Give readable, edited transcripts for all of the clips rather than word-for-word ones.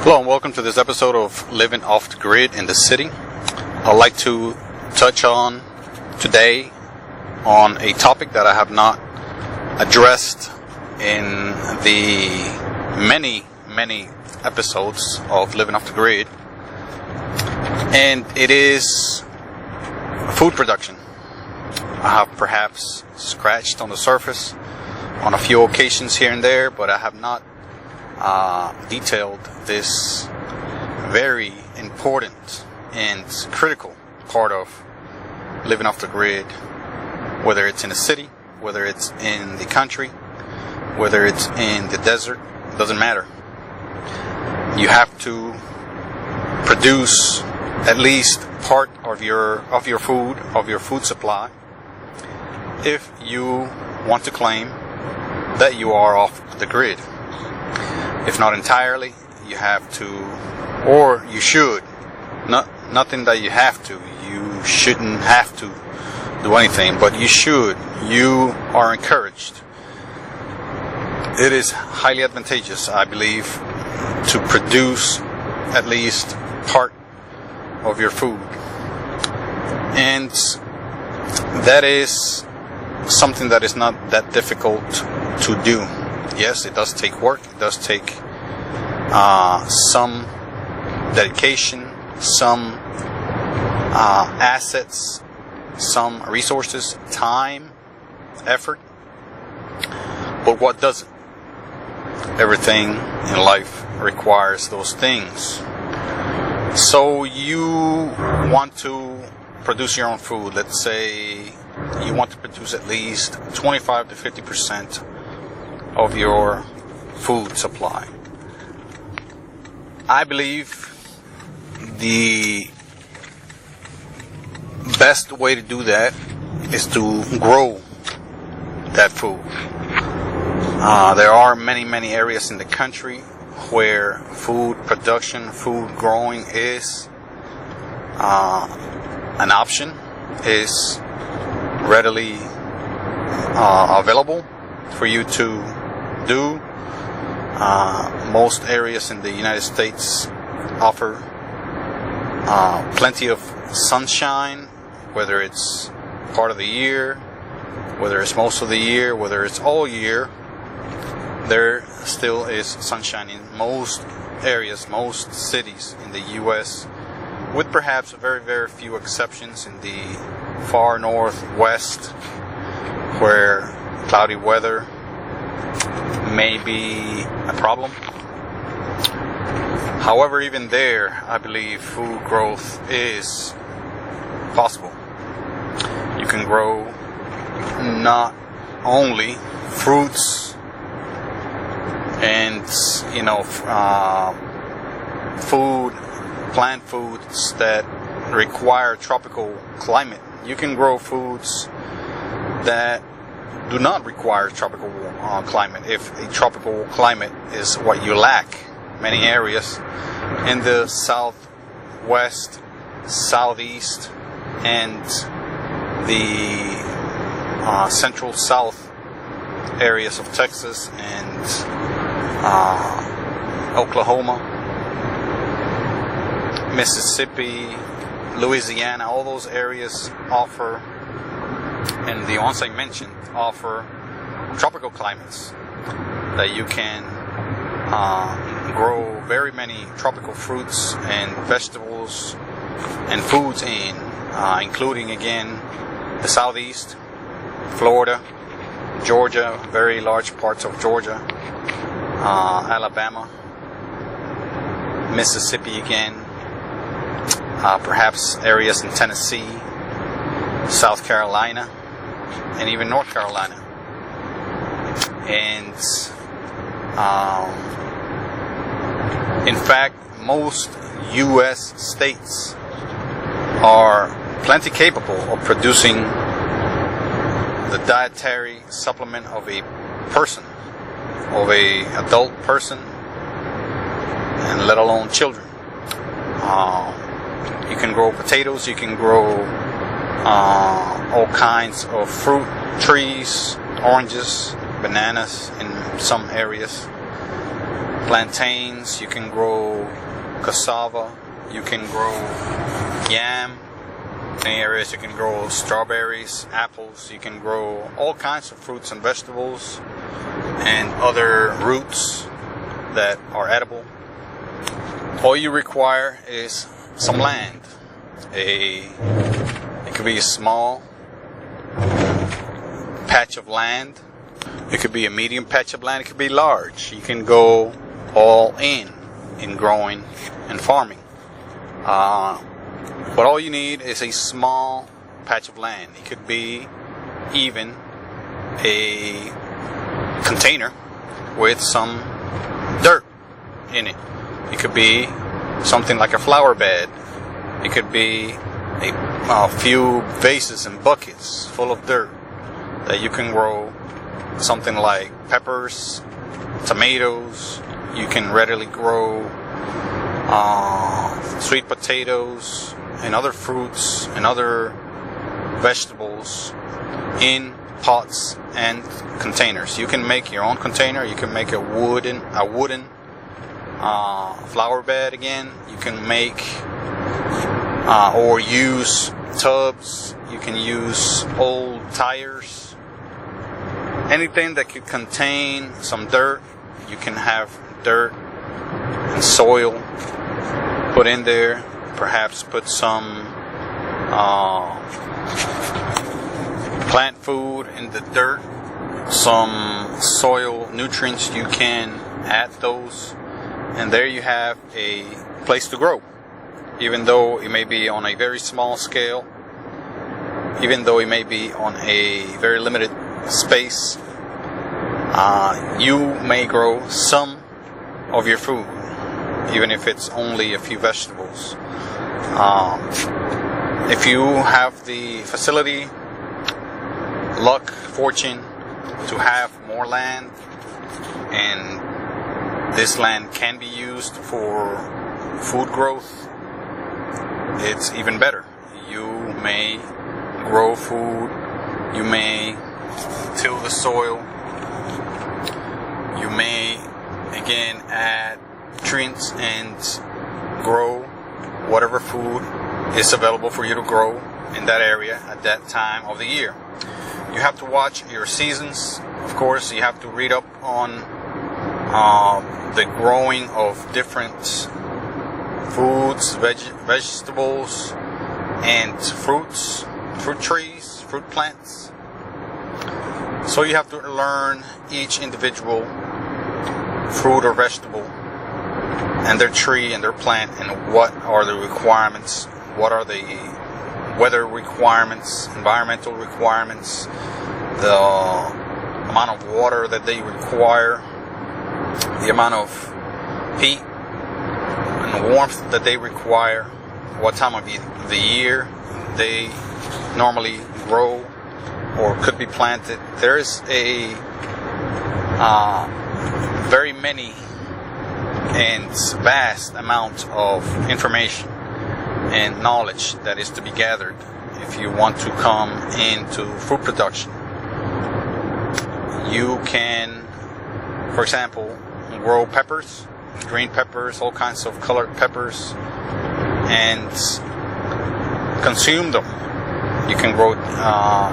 Hello and welcome to this episode of Living Off the Grid in the City. I'd like to touch on today on a topic that I have not addressed in the many episodes of Living Off the Grid, and it is food production. I have perhaps scratched on the surface on a few occasions here and there, but I have not detailed this very important and critical part of living off the grid, whether it's in a city, whether it's in the country, whether it's in the desert, doesn't matter. You have to produce at least part of your food supply if you want to claim that you are off the grid. If not entirely, you have to, or you should. Nothing that you have to. You shouldn't have to do anything, but you should. You are encouraged. It is highly advantageous, I believe, to produce at least part of your food. And that is something that is not that difficult to do. Yes, it does take work. It does take some dedication, some assets, some resources, time, effort. But what doesn't? Everything in life requires those things. So you want to produce your own food. Let's say you want to produce at least 25 to 50% of your food supply. I believe the best way to do that is to grow that food. There are many areas in the country where food production, food growing is an option, is readily available for you to do. Most areas in the United States offer plenty of sunshine, whether it's part of the year, whether it's most of the year, whether it's all year. There still is sunshine in most areas, most cities in the U.S., with perhaps very few exceptions in the far northwest, where cloudy weather may be a problem. However, even there, I believe food growth is possible. You can grow not only fruits and plant foods that require tropical climate. You can grow foods that do not require tropical climate, if a tropical climate is what you lack. Many areas in the southwest, southeast, and the central south areas of Texas and Oklahoma, Mississippi, Louisiana, all those areas offer, and the ones I mentioned offer tropical climates that you can grow very many tropical fruits and vegetables and foods in, including again the southeast, Florida, Georgia, very large parts of Georgia, Alabama, Mississippi again, perhaps areas in Tennessee, South Carolina, and even North Carolina. And in fact, most U.S. states are plenty capable of producing the dietary supplement of a person, of a adult person, and let alone children. You can grow potatoes, you can grow all kinds of fruit trees, oranges, bananas in some areas. plantains, you can grow cassava, you can grow yam. In areas you can grow strawberries, apples, you can grow all kinds of fruits and vegetables and other roots that are edible. All you require is some land. It could be a small patch of land. It could be a medium patch of land. It could be large. You can go all in growing and farming. But all you need is a small patch of land. It could be even a container with some dirt in it. It could be something like a flower bed. It could be a few vases and buckets full of dirt that you can grow something like peppers, tomatoes. You can readily grow sweet potatoes and other fruits and other vegetables in pots and containers. You can make your own container. You can make a wooden flower bed again. You can make or use tubs. You can use old tires. Anything that could contain some dirt. You can have dirt and soil put in there. Perhaps put some plant food in the dirt, some soil nutrients. You can add those, and there you have a place to grow. Even though it may be on a very small scale, even though it may be on a very limited space, you may grow some of your food, even if it's only a few vegetables. If you have the facility, luck, fortune to have more land, and this land can be used for food growth, it's even better. You may grow food, you may till the soil, you may again add nutrients and grow whatever food is available for you to grow in that area at that time of the year. You have to watch your seasons. Of course, you have to read up on the growing of different foods, vegetables, and fruits, fruit trees, fruit plants. So you have to learn each individual fruit or vegetable and their tree and their plant, and what are the requirements, what are the weather requirements, environmental requirements, the amount of water that they require, the amount of heat and warmth that they require, what time of the year they normally grow or could be planted. There is a very many and vast amount of information and knowledge that is to be gathered if you want to come into fruit production. You can, for example, grow peppers, green peppers, all kinds of colored peppers, and consume them. You can grow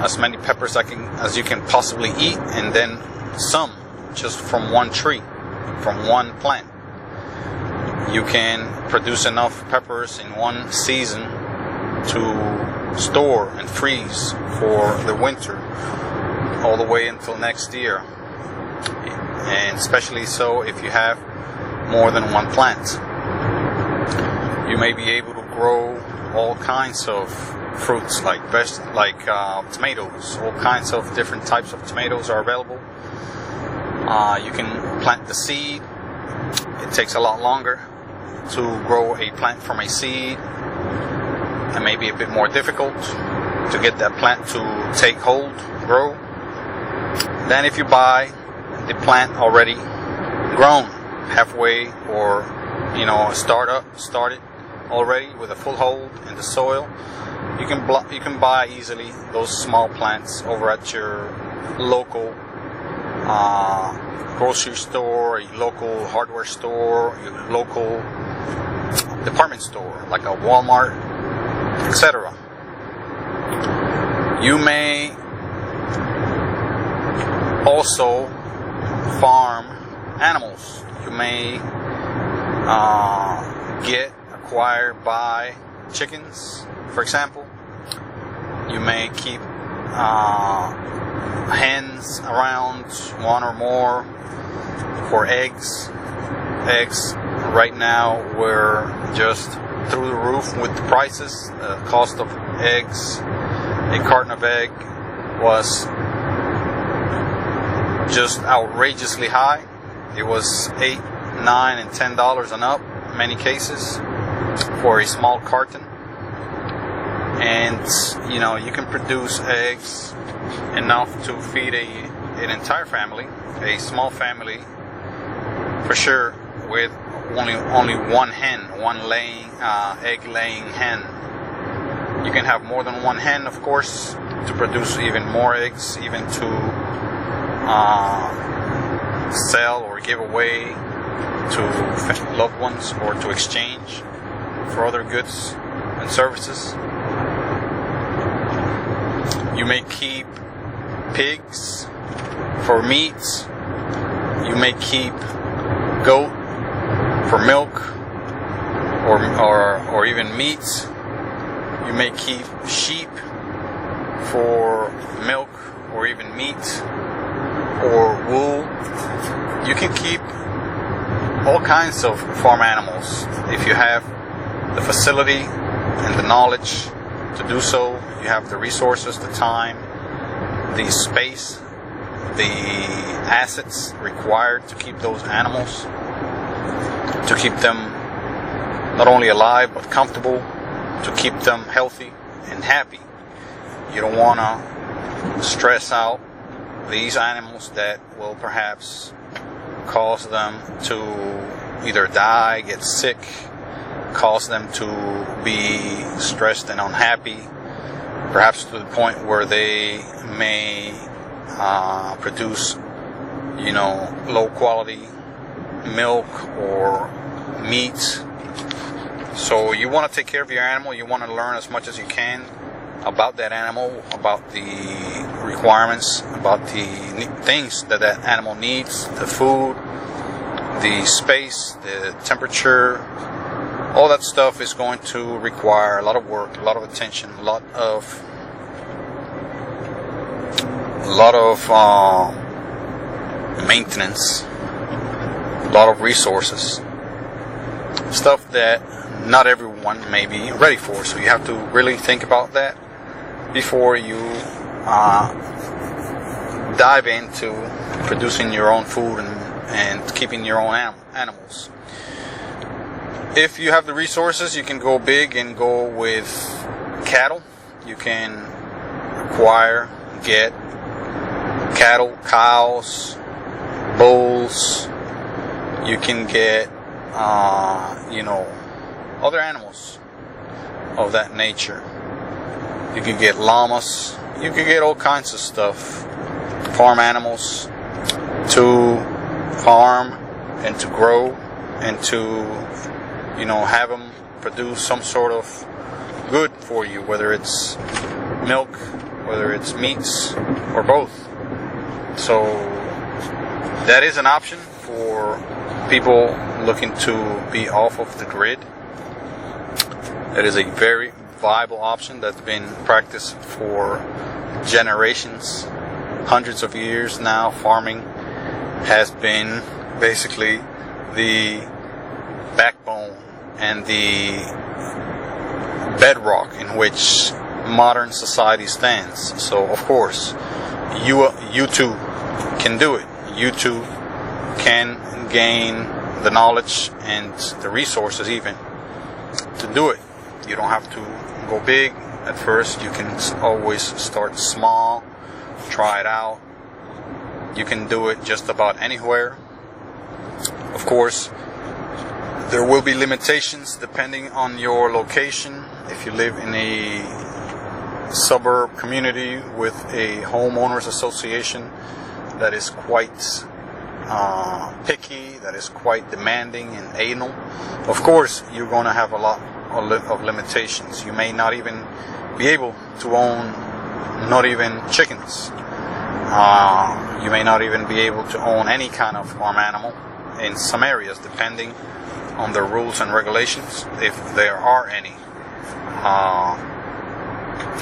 as many peppers as you can possibly eat, and then some just from one tree, from one plant. You can produce enough peppers in one season to store and freeze for the winter all the way until next year, and especially so if you have more than one plant. You may be able to grow all kinds of fruits like tomatoes. All kinds of different types of tomatoes are available. You can plant the seed. It takes a lot longer to grow a plant from a seed, and maybe a bit more difficult to get that plant to take hold, grow, than if you buy the plant already grown, halfway, or started already with a full hold in the soil. You can buy easily those small plants over at your local grocery store, a local hardware store, a local department store like a Walmart, etc. You may also farm animals. You may get acquired by chickens, for example. You may keep hens around, one or more, for eggs. Eggs right now we're just through the roof with the prices. The cost of eggs, a carton of egg was just outrageously high. It was $8, $9, and $10 and up in many cases for a small carton. And you can produce eggs enough to feed an entire family, a small family for sure, with only one hen, one egg laying hen. You can have more than one hen, of course, to produce even more eggs, even to sell or give away to loved ones or to exchange for other goods and services. You may keep pigs for meat. You may keep goat for milk or even meat. You may keep sheep for milk or even meat or wool. You can keep all kinds of farm animals if you have the facility and the knowledge to do so. You have the resources, the time, the space, the assets required to keep those animals, to keep them not only alive but comfortable, to keep them healthy and happy. You don't want to stress out these animals that will perhaps cause them to either die, get sick, cause them to be stressed and unhappy, perhaps to the point where they may produce, low quality milk or meat. So you want to take care of your animal. You want to learn as much as you can about that animal, about the requirements, about the things that animal needs, the food, the space, the temperature. All that stuff is going to require a lot of work, a lot of attention, a lot of maintenance, a lot of resources, stuff that not everyone may be ready for. So you have to really think about that before you dive into producing your own food and keeping your own animals. If you have the resources, you can go big and go with cattle. You can get cattle, cows, bulls. You can get, other animals of that nature. You can get llamas. You can get all kinds of stuff. Farm animals to farm and to grow and to have them produce some sort of good for you, whether it's milk, whether it's meats, or both. So that is an option for people looking to be off of the grid. That is a very viable option that's been practiced for generations, hundreds of years now. Farming has been basically the backbone and the bedrock in which modern society stands. So of course you too can do it. You too can gain the knowledge and the resources even to do it. You don't have to go big at first. You can always start small, try it out. You can do it just about anywhere. Of course, there will be limitations depending on your location. If you live in a suburb community with a homeowners association, that is quite picky, that is quite demanding and anal, of course you're going to have a lot of limitations. You may not even be able to own not even chickens. You may not even be able to own any kind of farm animal in some areas, depending on the rules and regulations, if there are any.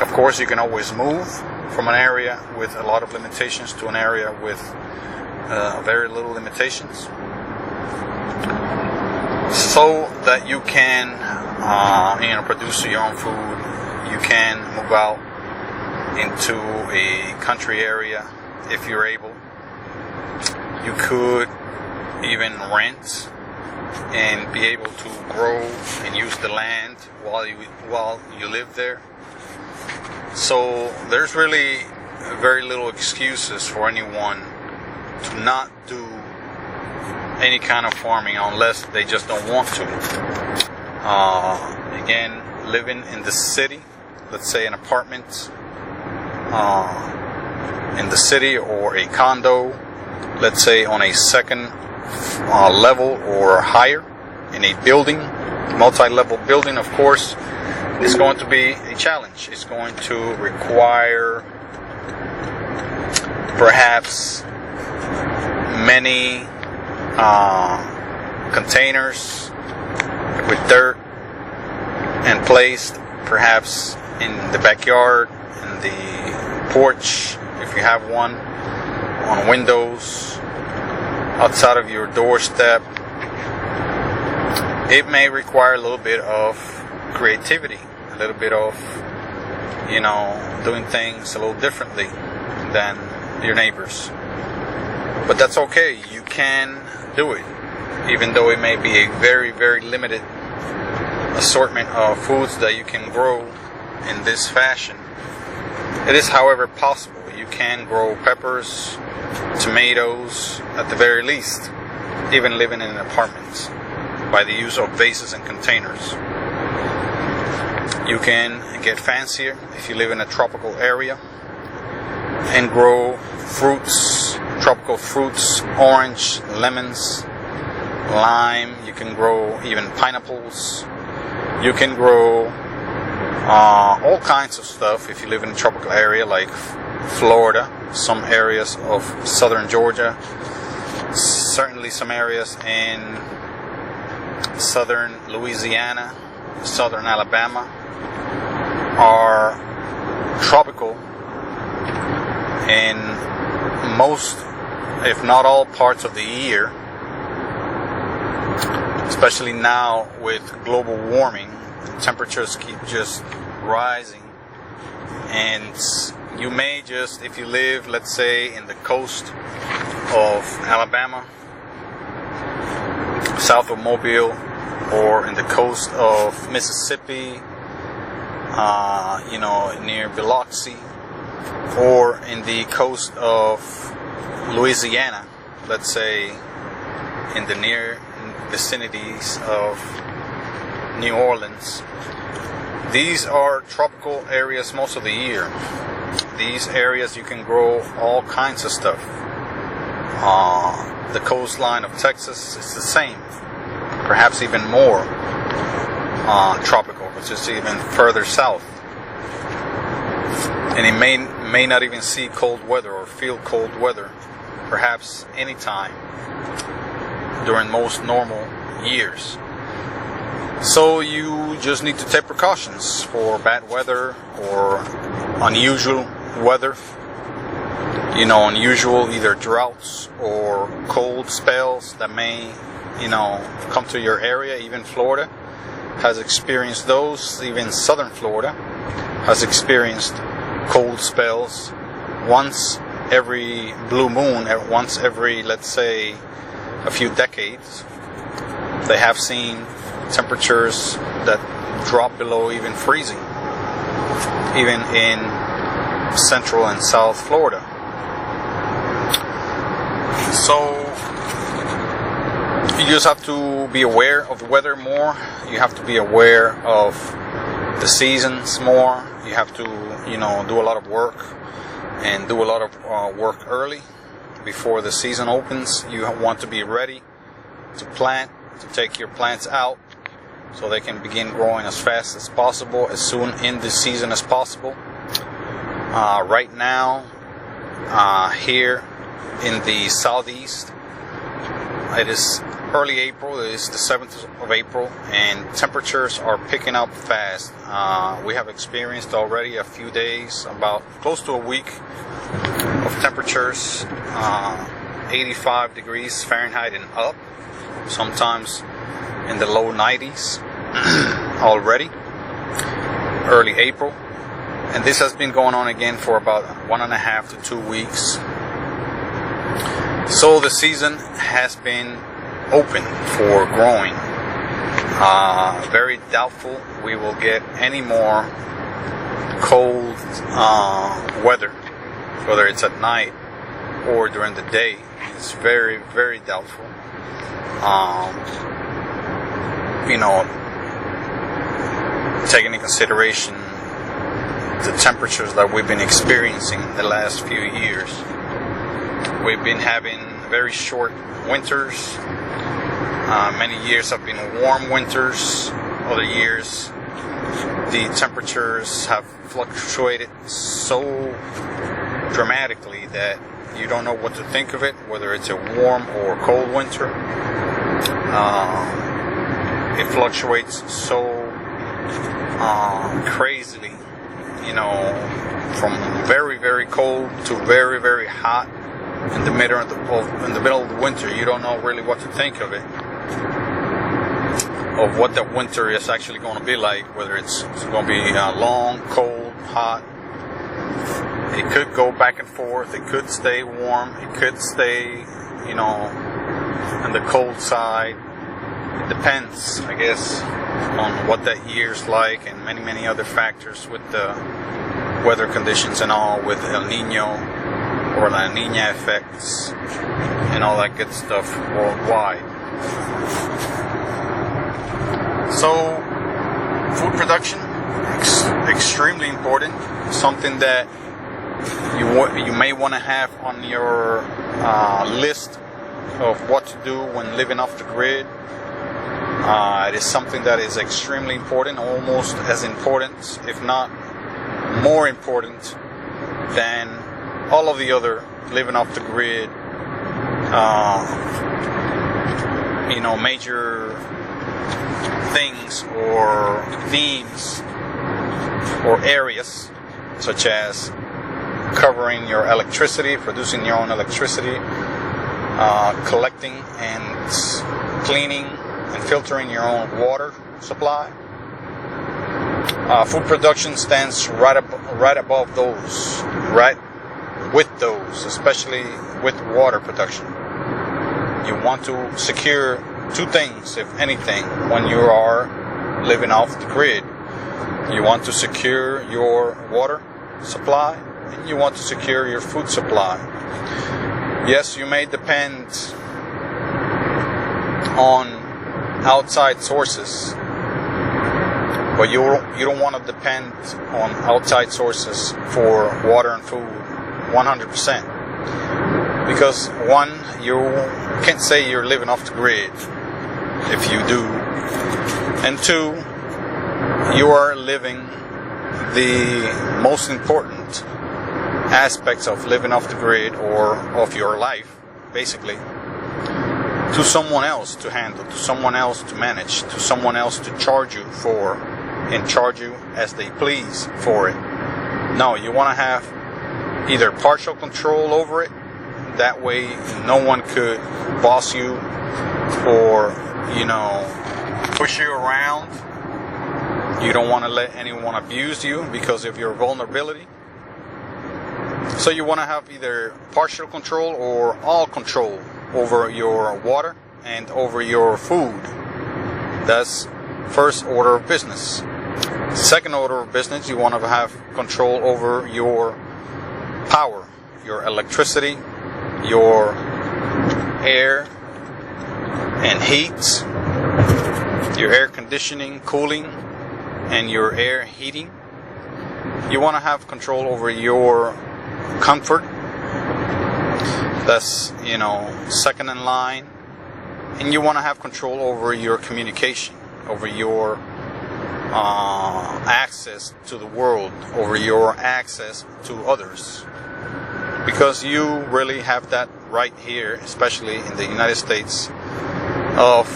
Of course, you can always move from an area with a lot of limitations to an area with very little limitations, so that you can produce your own food. You can move out into a country area if you're able. You could even rent and be able to grow and use the land while you live there. So there's really very little excuses for anyone to not do any kind of farming unless they just don't want to. Again, living in the city, let's say an apartment in the city, or a condo, let's say on a second level or higher in a building, multi-level building, of course, is going to be a challenge. It's going to require perhaps many containers with dirt and placed perhaps in the backyard, in the porch, if you have one, on windows, outside of your doorstep. It may require a little bit of creativity, a little bit of, doing things a little differently than your neighbors. But that's okay. You can do it, even though it may be a very, very limited assortment of foods that you can grow in this fashion. It is, however, possible. You can grow peppers, tomatoes, at the very least, even living in an apartment, by the use of vases and containers. You can get fancier if you live in a tropical area and grow fruits, tropical fruits, orange, lemons, lime. You can grow even pineapples. You can grow all kinds of stuff if you live in a tropical area like Florida, some areas of southern Georgia, certainly some areas in southern Louisiana, southern Alabama are tropical in most, if not all, parts of the year. Especially now with global warming, temperatures keep just rising, and you may just, if you live, let's say, in the coast of Alabama, south of Mobile, or in the coast of Mississippi, near Biloxi, or in the coast of Louisiana, let's say in the near vicinities of New Orleans. These are tropical areas most of the year. These areas you can grow all kinds of stuff. The coastline of Texas is the same, perhaps even more tropical, which is even further south. And it may not even see cold weather or feel cold weather, perhaps any time during most normal years. So you just need to take precautions for bad weather or unusual weather. Unusual either droughts or cold spells that may, come to your area. Even Florida has experienced those. Even southern Florida has experienced cold spells once every blue moon, once every, let's say, a few decades. They have seen temperatures that drop below even freezing, even in central and south Florida. So you just have to be aware of the weather more. You have to be aware of the seasons more. You have to, do a lot of work, and do a lot of work early, before the season opens. You want to be ready to plant, to take your plants out so they can begin growing as fast as possible, as soon in the season as possible. Right now, here in the southeast, it is early April. It is the 7th of April, and temperatures are picking up fast. We have experienced already a few days, about close to a week of temperatures 85 degrees Fahrenheit and up, sometimes in the low 90s already, early April. And this has been going on again for about 1.5 to 2 weeks. So the season has been open for growing. Very doubtful we will get any more cold weather, whether it's at night or during the day. It's very, very doubtful. Taking into consideration the temperatures that we've been experiencing in the last few years. We've been having very short winters. Many years have been warm winters. Other years, the temperatures have fluctuated so dramatically that you don't know what to think of it, whether it's a warm or cold winter. It fluctuates so crazily, from very, very cold to very, very hot in the middle of the winter. You don't know really what to think of it, of what that winter is actually going to be like, whether it's going to be long, cold, hot. It could go back and forth. It could stay warm. It could stay, on the cold side. It depends, I guess, on what that year's like, and many, many other factors with the weather conditions and all, with El Nino or La Nina effects and all that good stuff worldwide. So, food production, extremely important. Something that you may want to have on your list of what to do when living off the grid. It is something that is extremely important, almost as important, if not more important, than all of the other living off the grid, major things or themes or areas, such as covering your electricity, producing your own electricity, collecting and cleaning and filtering your own water supply. Food production stands right above those, right with those, especially with water production. You want to secure two things, if anything, when you are living off the grid. You want to secure your water supply, and you want to secure your food supply. Yes, you may depend on outside sources, but you don't want to depend on outside sources for water and food 100%. Because one, you can't say you're living off the grid if you do. And two, you are living the most important aspects of living off the grid, or of your life, basically, to someone else to handle, to someone else to manage, to someone else to charge you for, and charge you as they please for it. No, you want to have either partial control over it. That way no one could boss you or, push you around. You don't want to let anyone abuse you because of your vulnerability. So you want to have either partial control or all control over your water and over your food. That's first order of business. Second order of business, you want to have control over your power, your electricity, your air and heat, your air conditioning, cooling, and your air heating. You want to have control over your comfort. that's, second in line. And you want to have control over your communication, over your access to the world, over your access to others. Because you really have that right here, especially in the United States, of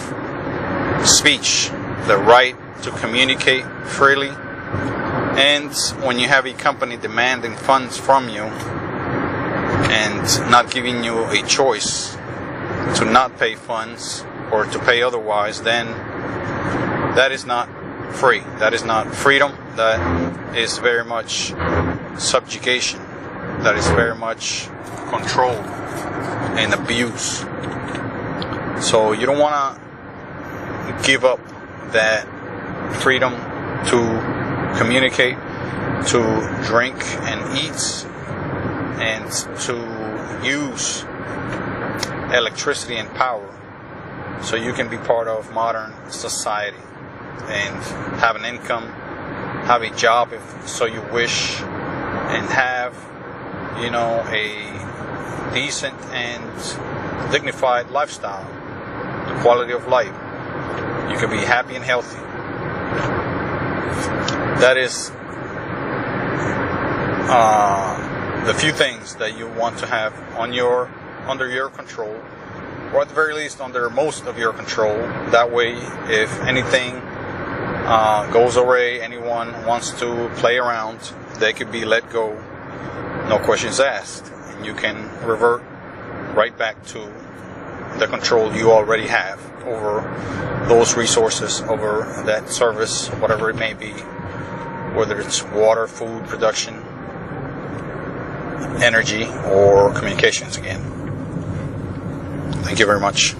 speech, the right to communicate freely. And when you have a company demanding funds from you and not giving you a choice to not pay funds or to pay otherwise, then that is not free. That is not freedom. That is very much subjugation. That is very much control and abuse. So you don't want to give up that freedom to communicate, to drink and eat, and to use electricity and power so you can be part of modern society and have an income, have a job if so you wish, and have, a decent and dignified lifestyle, the quality of life. You can be happy and healthy. That is the few things that you want to have under your control, or at the very least under most of your control. That way, if anything goes awry, anyone wants to play around, they could be let go, no questions asked, and you can revert right back to the control you already have over those resources, over that service, whatever it may be, whether it's water, food, production, energy, or communications again. Thank you very much.